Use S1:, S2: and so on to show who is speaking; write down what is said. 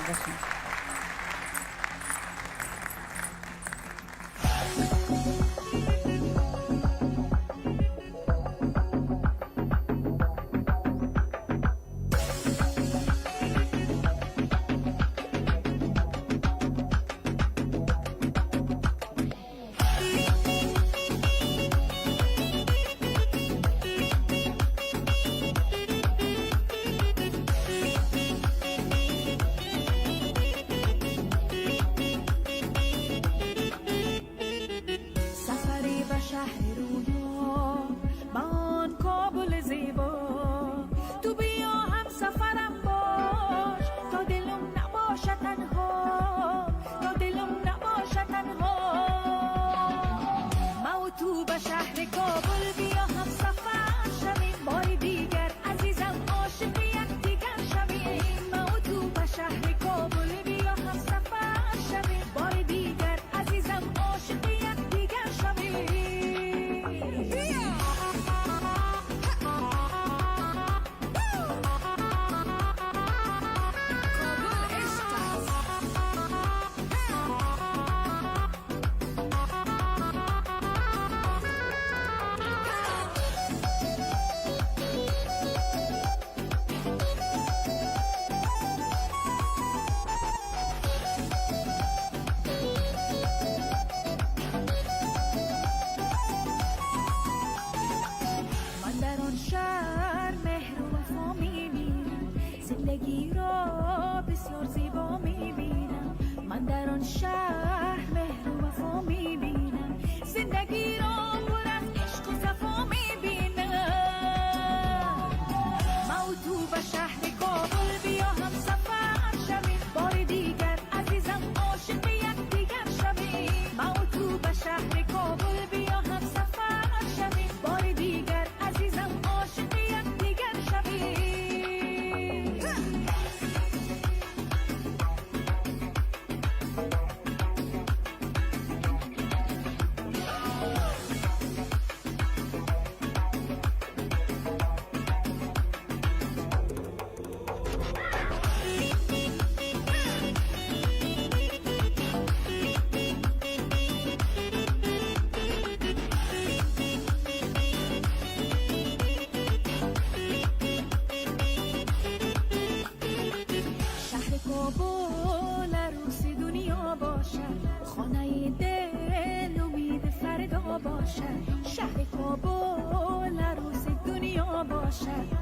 S1: باشین. زندگی را بسیار زیبا میبینم، من در آن شهر مهر و وفا میبینم، زندگی را پر از عشق و صفا میبینم. ما و تو به شهر کابل بیا هم سفر شویم، بار دیگر عزیزم عاشق یکدیگر شویم. ما و تو به شهر کابل بیا هم سفر شویم، بار دیگر عزیزم عاشق یکدیگر شویم. کابل عروس دنیا باشد، خانه دل امید فردا باشد. شهر کابل عروس دنیا باشد،